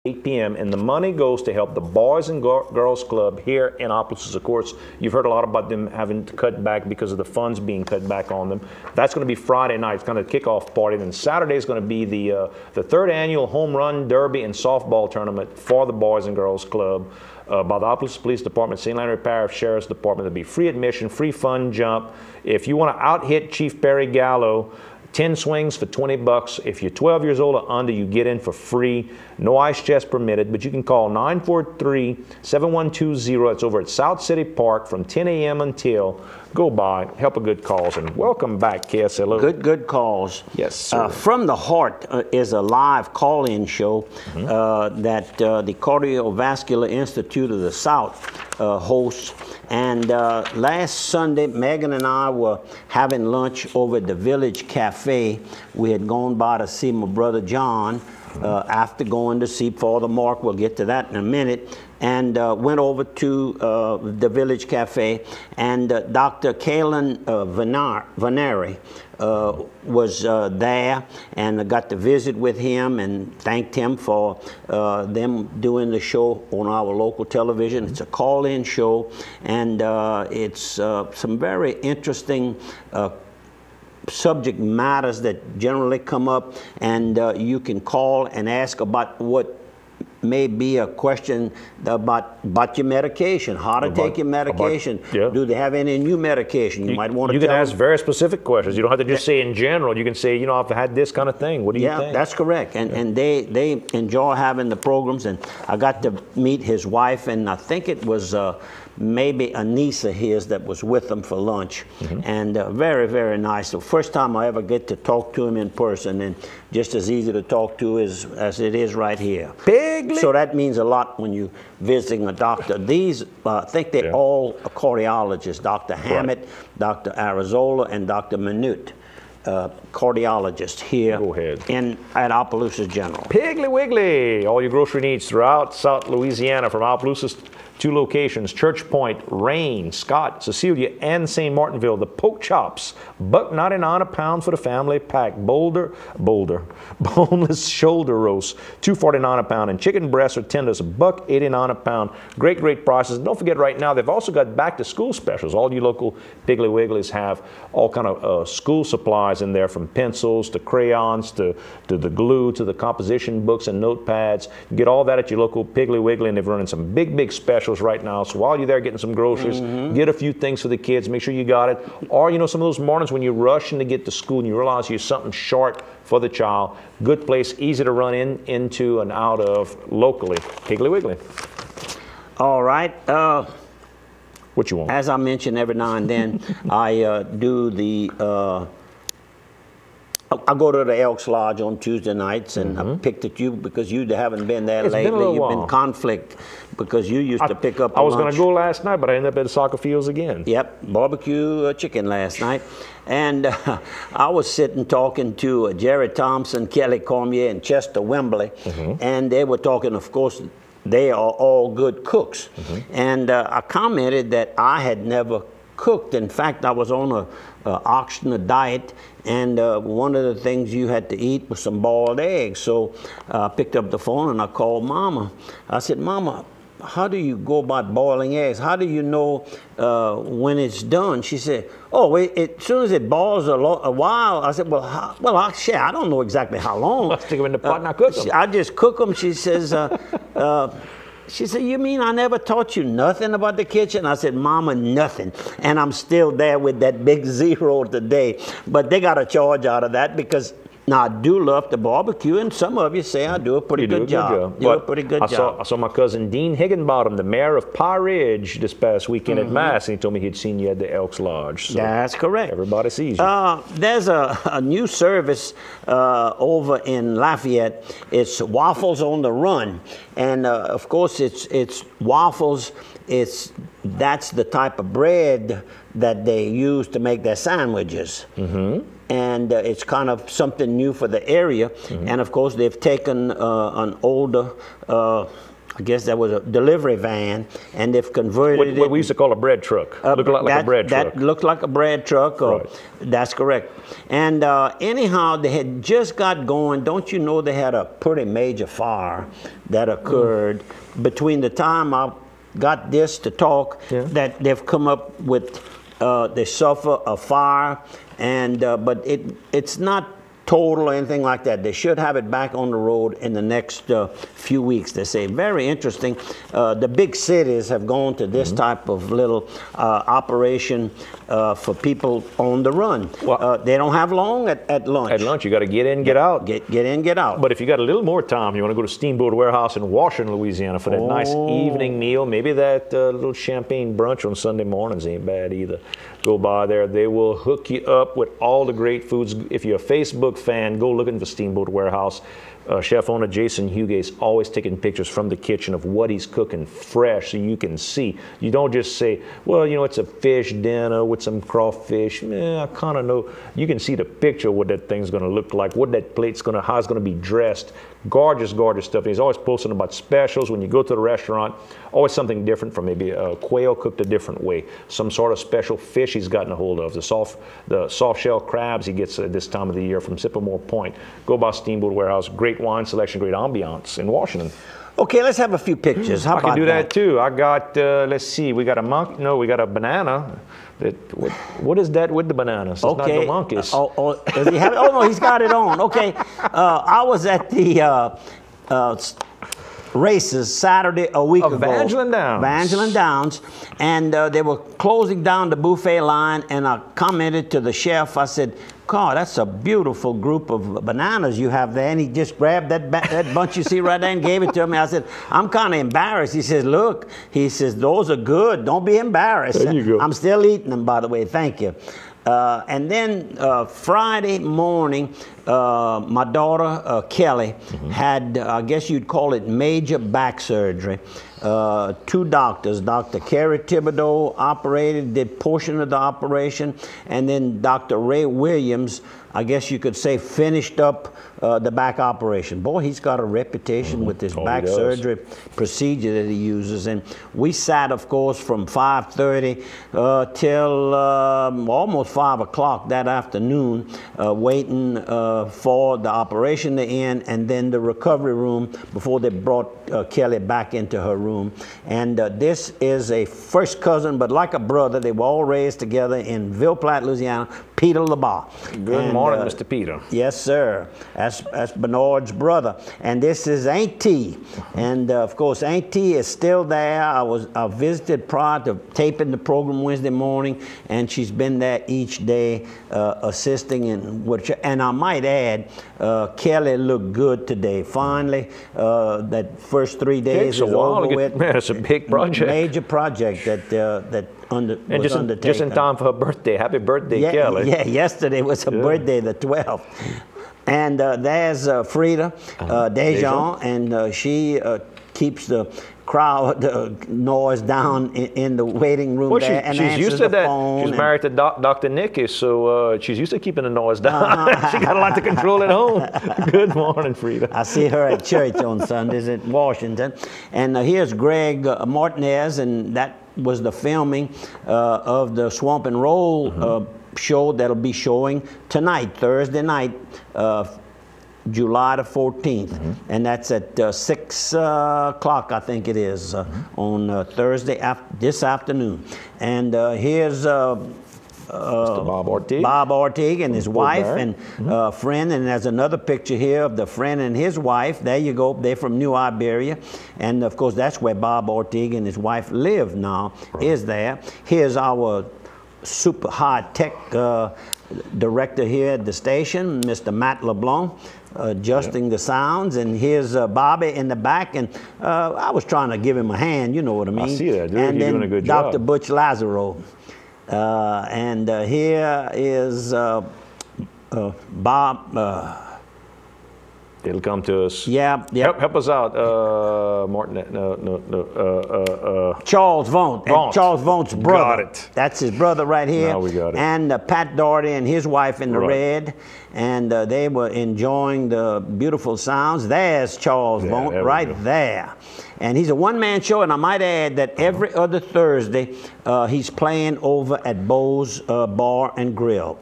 8 p.m. and the money goes to help the Boys and Girls Club here in Opelousas. Of course, you've heard a lot about them having to cut back because of the funds being cut back on them. That's going to be Friday night. It's kind of the kickoff party. Then Saturday is going to be the third annual Home Run Derby and Softball Tournament for the Boys and Girls Club by the Opelousas Police Department, St. Landry Parish Sheriff's Department. There'll be free admission, free fun jump. If you want to out-hit Chief Barry Gallo, 10 swings for 20 bucks. If you're 12 years old or under, you get in for free. No ice chest permitted, but you can call 943-7120. It's over at South City Park from 10 a.m. until. Go by, help a good cause, and welcome back, KSLO. Good cause. Yes, sir. From the Heart is a live call-in show that the Cardiovascular Institute of the South hosts. And last Sunday, Megan and I were having lunch over at the Village Cafe. We had gone by to see my brother John after going to see Father Mark. We'll get to that in a minute. And went over to the Village Cafe, and Dr. Kalen Vanari was there, and I got to visit with him and thanked him for them doing the show on our local television. It's a call-in show, and it's some very interesting subject matters that generally come up, and you can call and ask about what may be a question about your medication, how to take your medication. Do they have any new medication? You might want to. You can ask very specific questions. You don't have to just say in general. You can say, you know, I've had this kind of thing. What do you think? Yeah, that's correct. And they enjoy having the programs. And I got to meet his wife, and I think it was maybe a niece of his that was with them for lunch. And very, very nice. The first time I ever get to talk to him in person, and just as easy to talk to as it is right here. Big. So that means a lot when you visiting a doctor. These, I think they're all cardiologists, Dr. Hammett, Dr. Arizola, and Dr. Minute. Cardiologist here at Opelousas General. Piggly Wiggly, all your grocery needs throughout South Louisiana from Opelousas. 2 locations, Church Point, Rain, Scott, Cecilia, and St. Martinville. The Poke Chops, $1.99 a pound for the family pack. Boulder, boneless shoulder roast, $2.49 a pound. And chicken breasts or tenders, $1.89 a pound. Great, great prices. And don't forget, right now, they've also got back-to-school specials. All you local Piggly Wigglies have all kind of school supplies in there, from pencils to crayons to the glue to the composition books and notepads. You get all that at your local Piggly Wiggly, and they're running some big, big specials right now. So while you're there getting some groceries, get a few things for the kids, make sure you got it. Or, you know, some of those mornings when you're rushing to get to school and you realize you're something short for the child, good place, easy to run into and out of locally. Piggly Wiggly. All right. What you want? As I mentioned, every now and then I do the I go to the Elks Lodge on Tuesday nights, and I picked at you because you haven't been there lately. You've been conflict because you used to pick up. I was going to go last night, but I ended up at the soccer fields again. Yep, barbecue chicken last night. And I was sitting talking to Jerry Thompson, Kelly Cormier, and Chester Wembley, and they were talking, of course, they are all good cooks. And I commented that I had never cooked. In fact, I was on a Oxner diet, and one of the things you had to eat was some boiled eggs. So I picked up the phone and I called Mama. I said, Mama, how do you go about boiling eggs? How do you know when it's done? She said, oh, as soon as it boils a while. I said, well, shit, I don't know exactly how long. I stick them in the pot and I cook them. I just cook them. She says, she said, you mean I never taught you nothing about the kitchen? I said, Mama, nothing. And I'm still there with that big 0 today. But they got a charge out of that because now I do love to barbecue, and some of you say I do a pretty good job. I saw my cousin Dean Higginbottom, the mayor of Pie Ridge, this past weekend at Mass, and he told me he'd seen you at the Elks Lodge. So that's correct. Everybody sees you. There's a new service over in Lafayette. It's Waffles on the Run, and of course it's waffles. That's the type of bread that they use to make their sandwiches. And it's kind of something new for the area. And of course, they've taken an older I guess that was a delivery van, and they've converted what we used to call a bread truck. Looked like a bread truck. That looked like a bread truck. Right. That's correct. And anyhow, they had just got going. Don't you know they had a pretty major fire that occurred between the time I got this to talk, that they've come up with, they suffer a fire, and but it's not total or anything like that. They should have it back on the road in the next few weeks, they say. Very interesting. The big cities have gone to this type of little operation for people on the run. Well, they don't have long at lunch. At lunch, you got to get in, get out. Get in, get out. But if you got a little more time, you want to go to Steamboat Warehouse in Washington, Louisiana for that nice evening meal. Maybe that little champagne brunch on Sunday mornings ain't bad either. Go by there. They will hook you up with all the great foods. If you're a Facebook fan, go looking for Steamboat Warehouse. Chef owner Jason Hugate's always taking pictures from the kitchen of what he's cooking fresh so you can see. You don't just say, well, you know, it's a fish dinner with some crawfish. I kind of know. You can see the picture of what that thing's going to look like, what that plate's going to, how it's going to be dressed. Gorgeous, gorgeous stuff. And he's always posting about specials when you go to the restaurant. Always something different from maybe a quail cooked a different way. Some sort of special fish he's gotten a hold of. The soft shell crabs he gets at this time of the year from Sycamore Point. Go by Steamboat Warehouse. Great wine selection, great ambiance in Washington. Okay, let's have a few pictures. How I about can do that too. I got, let's see, we got a monkey. No, we got a banana. What is that with the bananas? It's not the monkeys. Does he have it? Oh, no, he's got it on. Okay. I was at the races Saturday a week ago. Evangeline Downs. Evangeline Downs. And they were closing down the buffet line, and I commented to the chef. I said, God, that's a beautiful group of bananas you have there. And he just grabbed that bunch you see right there and gave it to me. I said, I'm kind of embarrassed. He says, look, he says, those are good. Don't be embarrassed. There you go. I'm still eating them, by the way. Thank you. And then Friday morning, my daughter, Kelly, had, I guess you'd call it major back surgery. Two doctors, Dr. Kerry Thibodeau operated, did portion of the operation, and then Dr. Ray Williams, I guess you could say, finished up the back operation. Boy, he's got a reputation with this back surgery procedure that he uses. And we sat, of course, from 5:30 till almost 5 o'clock that afternoon, waiting for the operation to end, and then the recovery room before they brought Kelly back into her room. And this is a first cousin, but like a brother. They were all raised together in Ville Platte, Louisiana. Peter LeBar. Good morning, Mr. Peter. Yes, sir. That's Bernard's brother. And this is Aunt T. And of course, Aunt T is still there. I visited prior to taping the program Wednesday morning, and she's been there each day assisting in what. And I might add, Kelly looked good today. Finally, that first 3 days is over with. Man, it's a big project. Major project that was undertaken. Just in time for her birthday. Happy birthday, Kelly. Yeah, yesterday was her birthday, the 12th. And there's Frida Dejean, and she keeps the crowd noise down in the waiting room there, and she's used to that. She's married to Dr. Nicky, so she's used to keeping the noise down. She got a lot to control at home. Good morning, Frida. I see her at church on Sundays in Washington. And here's Greg Martinez, and that was the filming of the Swamp and Roll show that'll be showing tonight, Thursday night, July the 14th. And that's at 6 o'clock, I think it is, on Thursday this afternoon. And here's Mr. Bob Ortigue. Bob Ortigue and his wife and friend, and there's another picture here of the friend and his wife. There you go. They're from New Iberia, and of course that's where Bob Ortigue and his wife live now. Is there? Here's our super high tech director here at the station, Mr. Matt LeBlanc, adjusting the sounds. And here's Bobby in the back, and I was trying to give him a hand. You know what I mean? I see that, dude. And You're then doing a good job. Dr. Butch Lazaro. And here is Bob, It'll come to us. Yeah, yeah. Help us out, Martin. Charles Vaughn. And Charles Vaughn's brother. Got it. That's his brother right here. Now we got it. And Pat Doherty and his wife in the Right. red. And they were enjoying the beautiful sounds. There's Charles Vaughn right there. And he's a one-man show, and I might add that every other Thursday he's playing over at Bo's Bar and Grill.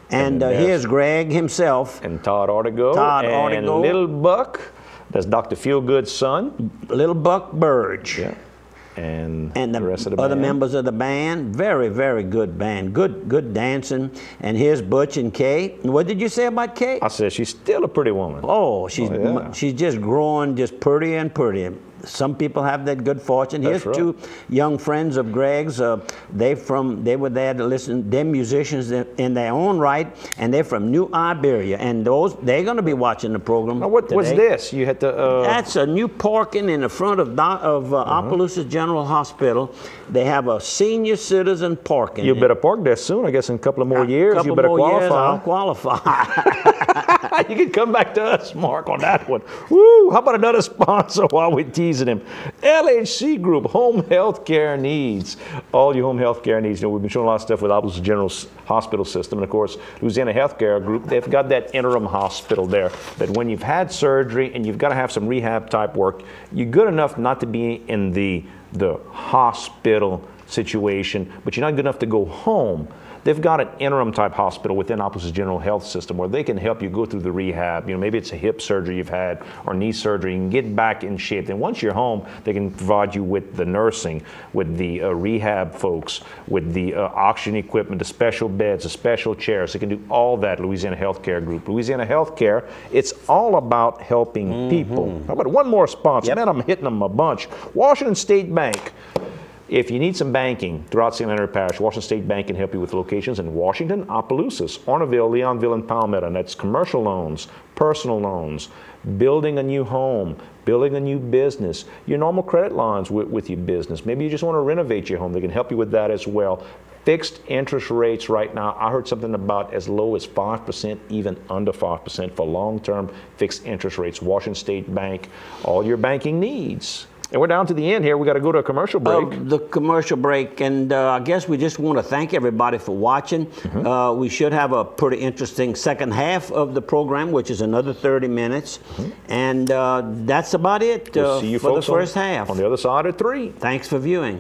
And here's Greg himself. And Todd Artigo. And Little Buck. That's Dr. Feelgood's son. Little Buck Burge. Yeah. And the rest of the other band. members of the band. Very, very good band. Good dancing. And here's Butch and Kay. What did you say about Kay? I said she's still a pretty woman. Oh, she's just growing just prettier and prettier. Some people have that good fortune. Here's two young friends of Greg's. They were there to listen. They're musicians in their own right, and they're from New Iberia. And they're going to be watching the program. Now, what's this? You had to. That's a new parking in the front of Opelousas General Hospital. They have a senior citizen parking. You better park there soon. I guess in a couple of more years. You better qualify. Years, I'll qualify. You can come back to us, Mark, on that one. Woo! How about another sponsor while we're teasing him? LHC Group, home health care needs. All your home health care needs. You know, we've been showing a lot of stuff with Opelousas General Hospital System. And of course, Louisiana Healthcare Group, they've got that interim hospital there. That when you've had surgery and you've got to have some rehab type work, you're good enough not to be in the hospital situation, but you're not good enough to go home. They've got an interim type hospital within Opelousas General Health System where they can help you go through the rehab. You know, maybe it's a hip surgery you've had or knee surgery. You can get back in shape. Then once you're home, they can provide you with the nursing, with the rehab folks, with the oxygen equipment, the special beds, the special chairs. They can do all that. Louisiana Healthcare Group. Louisiana Healthcare, it's all about helping people. How about one more sponsor? Man, I'm hitting them a bunch. Washington State Bank. If you need some banking throughout St. Leonard Parish, Washington State Bank can help you with locations in Washington, Opelousas, Orneville, Leonville, and Palmetto. And that's commercial loans, personal loans, building a new home, building a new business, your normal credit lines with your business. Maybe you just want to renovate your home. They can help you with that as well. Fixed interest rates right now, I heard something about as low as 5%, even under 5% for long-term fixed interest rates. Washington State Bank, all your banking needs. And we're down to the end here. We got to go to a commercial break. The commercial break, and I guess we just want to thank everybody for watching. We should have a pretty interesting second half of the program, which is another 30 minutes. And that's about it We'll see you for the folks first half. On the other side at 3. Thanks for viewing.